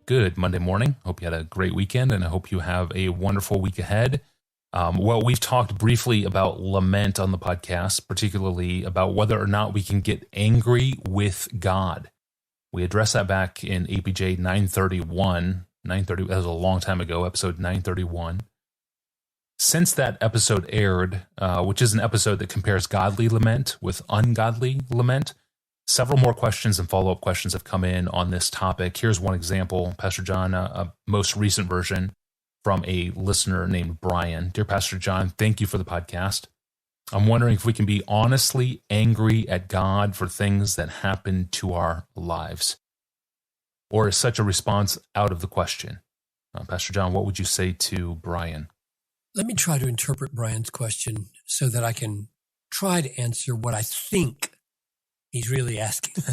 Good Monday morning. Hope you had a great weekend, and I hope you have a wonderful week ahead. We've talked briefly about lament on the podcast, particularly about whether or not we can get angry with God. We addressed that back in APJ 931. That was a long time ago, episode 931. Since that episode aired, which is an episode that compares godly lament with ungodly lament, several more questions and follow-up questions have come in on this topic. Here's one example, Pastor John, a most recent version from a listener named Brian. Dear Pastor John, thank you for the podcast. I'm wondering if we can be honestly angry at God for things that happen to our lives. Or is such a response out of the question? Pastor John, what would you say to Brian? Let me try to interpret Brian's question so that I can try to answer what I think he's really asking.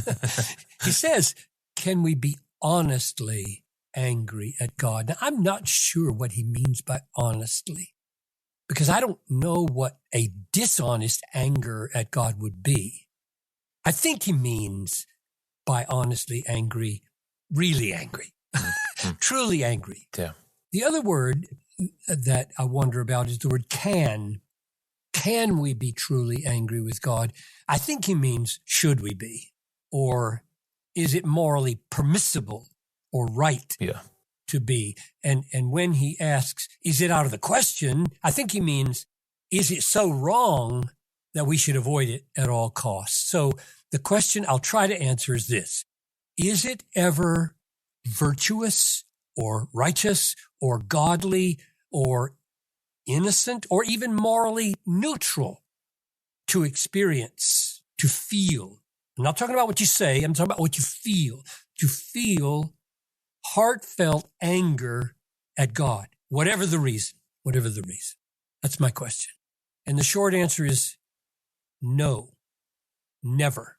He says, can we be honestly angry at God? Now, I'm not sure what he means by honestly, because I don't know what a dishonest anger at God would be. I think he means by honestly angry, really angry, truly angry. Yeah. The other word that I wonder about is the word can. Can we be truly angry with God? I think he means, should we be? Or is it morally permissible or right to be? And when he asks, is it out of the question? I think he means, is it so wrong that we should avoid it at all costs? So the question I'll try to answer is this. Is it ever virtuous or righteous or godly or innocent or even morally neutral to experience, to feel? I'm not talking about what you say. I'm talking about what you feel. To feel heartfelt anger at God, whatever the reason. That's my question. And the short answer is no, never.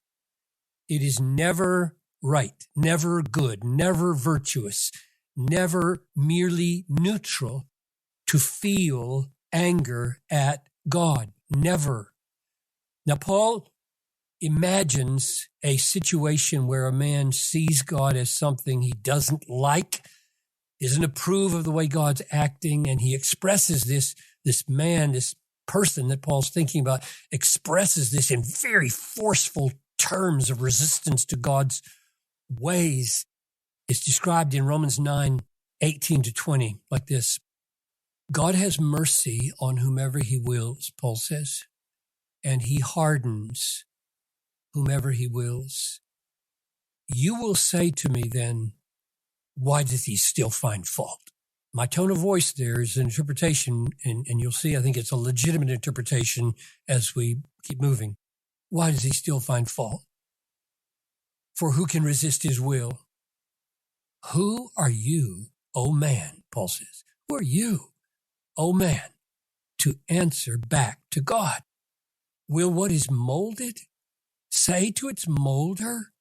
It is never right, never good, never virtuous, never merely neutral to feel anger at God. Never. Now, Paul imagines a situation where a man sees God as something he doesn't like, doesn't approve of the way God's acting, and he expresses this person that Paul's thinking about, expresses this in very forceful terms of resistance to God's ways. It's described in Romans 9:18-20 like this. God has mercy on whomever he wills, Paul says, and he hardens whomever he wills. You will say to me then, why does he still find fault? My tone of voice there is an interpretation, and you'll see I think it's a legitimate interpretation as we keep moving. Why does he still find fault? For who can resist his will? Who are you, O man, Paul says. Who are you, O man, to answer back to God? Will what is molded say to its molder,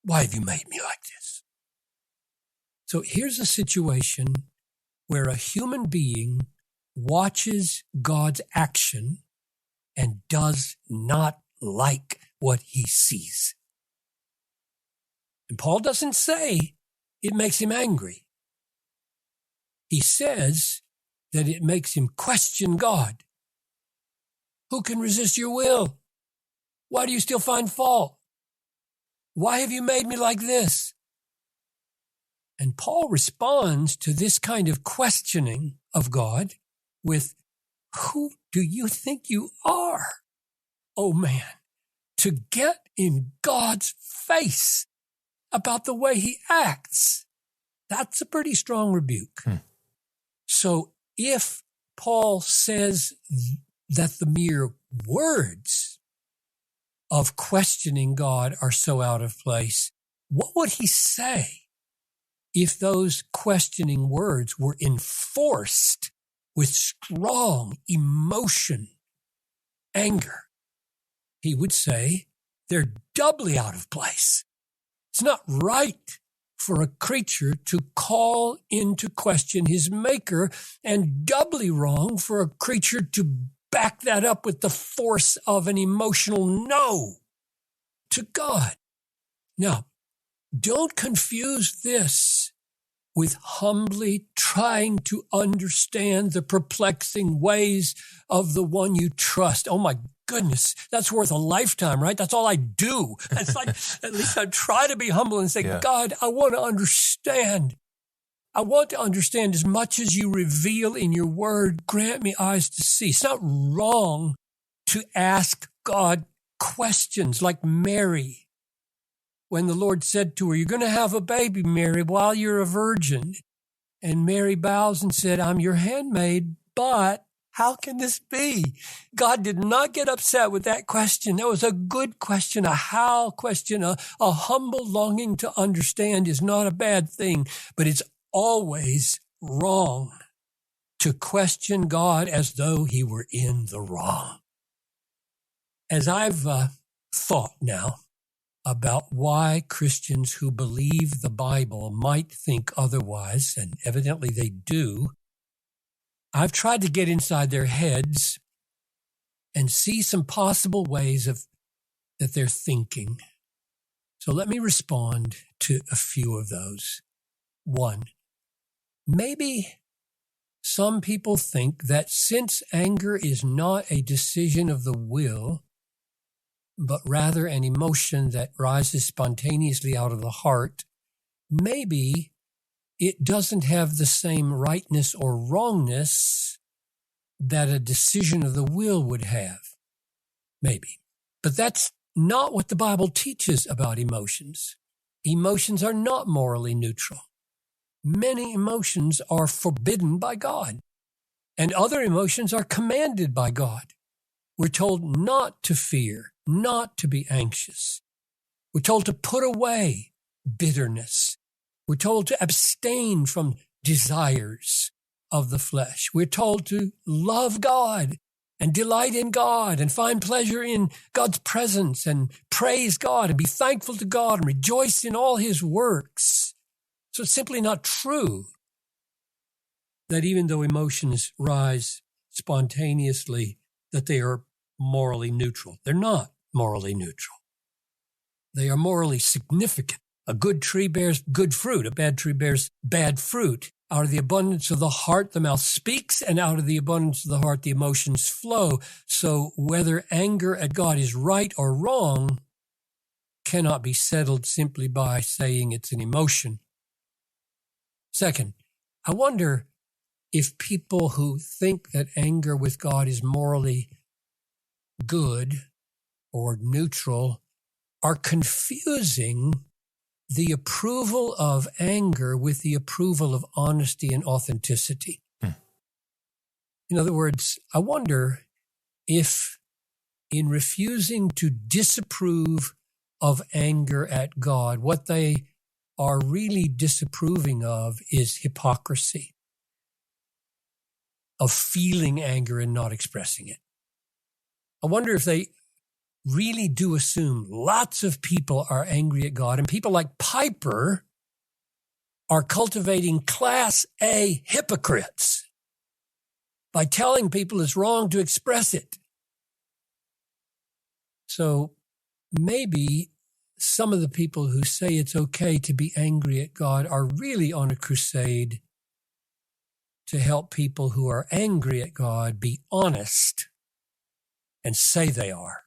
why have you made me like this? So here's a situation where a human being watches God's action and does not like what he sees. And Paul doesn't say it makes him angry. He says that it makes him question God. Who can resist your will? Why do you still find fault? Why have you made me like this? And Paul responds to this kind of questioning of God with, who do you think you are, oh man, to get in God's face about the way he acts? That's a pretty strong rebuke. So if Paul says that the mere words of questioning God are so out of place, what would he say if those questioning words were enforced with strong emotion, anger? He would say they're doubly out of place. It's not right for a creature to call into question his maker, and doubly wrong for a creature to back that up with the force of an emotional no to God. Now, don't confuse this with humbly trying to understand the perplexing ways of the one you trust. Oh my goodness, that's worth a lifetime, right? That's all I do. It's like, at least I try to be humble and say, God, I want to understand. I want to understand as much as you reveal in your word. Grant me eyes to see. It's not wrong to ask God questions like Mary. When the Lord said to her, you're going to have a baby, Mary, while you're a virgin. And Mary bows and said, I'm your handmaid, but how can this be? God did not get upset with that question. That was a good question, a how question, a humble longing to understand is not a bad thing, but it's always wrong to question God as though he were in the wrong. As I've thought now about why Christians who believe the Bible might think otherwise, and evidently they do, I've tried to get inside their heads and see some possible ways that they're thinking. So let me respond to a few of those. One, maybe some people think that since anger is not a decision of the will, but rather an emotion that rises spontaneously out of the heart, maybe it doesn't have the same rightness or wrongness that a decision of the will would have. Maybe. But that's not what the Bible teaches about emotions. Emotions are not morally neutral. Many emotions are forbidden by God, and other emotions are commanded by God. We're told not to fear, not to be anxious. We're told to put away bitterness. We're told to abstain from desires of the flesh. We're told to love God and delight in God and find pleasure in God's presence and praise God and be thankful to God and rejoice in all his works. So it's simply not true that even though emotions rise spontaneously, that they are morally neutral. They're not morally neutral. They are morally significant. A good tree bears good fruit. A bad tree bears bad fruit. Out of the abundance of the heart, the mouth speaks, and out of the abundance of the heart, the emotions flow. So whether anger at God is right or wrong cannot be settled simply by saying it's an emotion. Second, I wonder if people who think that anger with God is morally good or neutral are confusing the approval of anger with the approval of honesty and authenticity. In other words, I wonder if in refusing to disapprove of anger at God, what they are really disapproving of is hypocrisy, of feeling anger and not expressing it. I wonder if they really do assume lots of people are angry at God, and people like Piper are cultivating Class A hypocrites by telling people it's wrong to express it. So maybe some of the people who say it's okay to be angry at God are really on a crusade to help people who are angry at God be honest and say they are.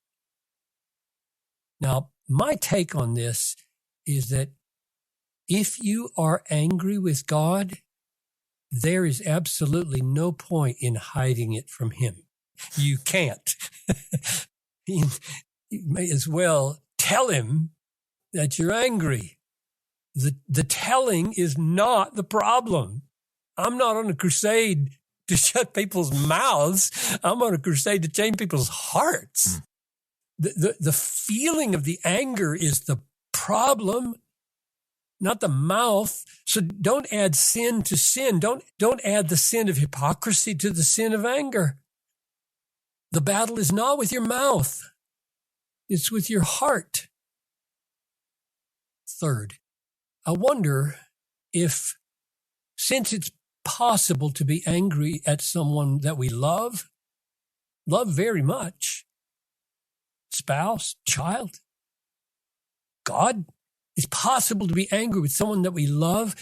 Now, my take on this is that if you are angry with God, there is absolutely no point in hiding it from him. You can't. You may as well tell him that you're angry. The telling is not the problem. I'm not on a crusade to shut people's mouths. I'm on a crusade to change people's hearts. The feeling of the anger is the problem, not the mouth. So don't add sin to sin. Don't add the sin of hypocrisy to the sin of anger. The battle is not with your mouth. It's with your heart. Third, I wonder if, since it's possible to be angry at someone that we love very much, spouse, child, God, it's possible to be angry with someone that we love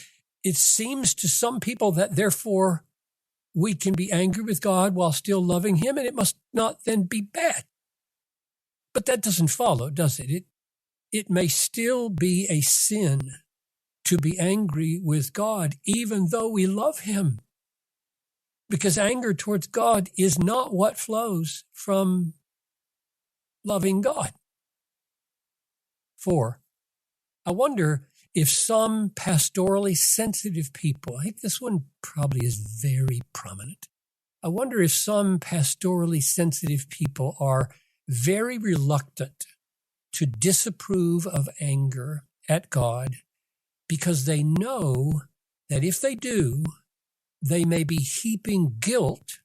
it seems to some people that therefore we can be angry with God while still loving him, and it must not then be bad. But that doesn't follow, does it? It may still be a sin to be angry with God, even though we love him. Because anger towards God is not what flows from loving God. 4, I wonder if some pastorally sensitive people, I think this one probably is very prominent. I wonder if some pastorally sensitive people are very reluctant to disapprove of anger at God because they know that if they do, they may be heaping guilt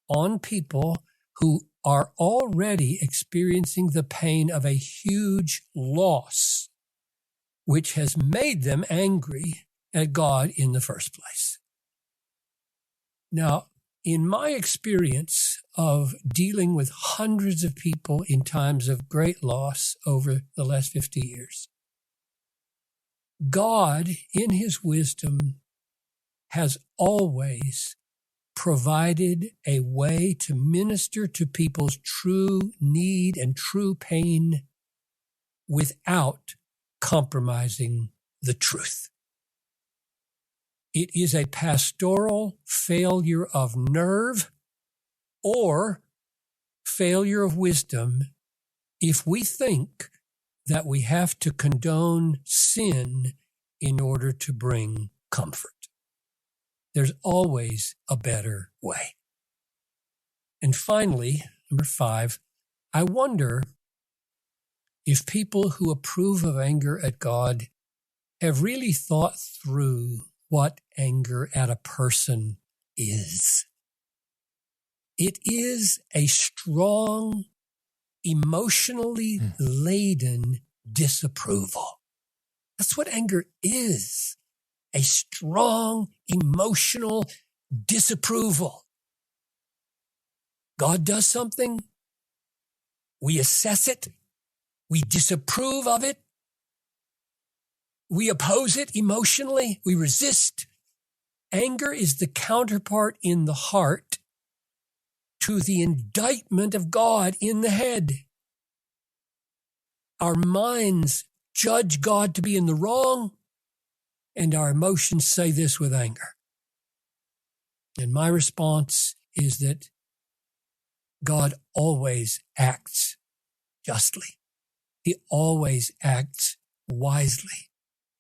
on people who are already experiencing the pain of a huge loss, which has made them angry at God in the first place. Now, in my experience of dealing with hundreds of people in times of great loss over the last 50 years, God, in his wisdom, has always provided a way to minister to people's true need and true pain without compromising the truth. It is a pastoral failure of nerve or failure of wisdom if we think that we have to condone sin in order to bring comfort. There's always a better way. And finally, number 5, I wonder if people who approve of anger at God have really thought through what anger at a person is. It is a strong, emotionally laden disapproval. That's what anger is. A strong, emotional disapproval. God does something. We assess it. We disapprove of it. We oppose it emotionally. We resist. Anger is the counterpart in the heart to the indictment of God in the head. Our minds judge God to be in the wrong, and our emotions say this with anger. And my response is that God always acts justly. He always acts wisely.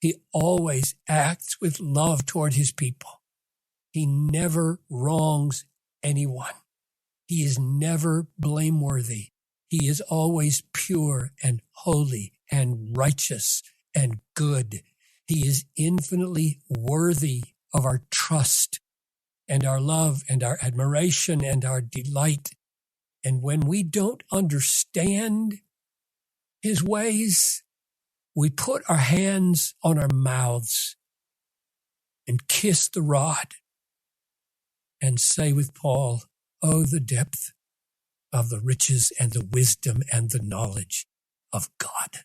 He always acts with love toward his people. He never wrongs anyone. He is never blameworthy. He is always pure and holy and righteous and good. He is infinitely worthy of our trust and our love and our admiration and our delight. And when we don't understand his ways, we put our hands on our mouths and kiss the rod and say with Paul, "Oh, the depth of the riches and the wisdom and the knowledge of God."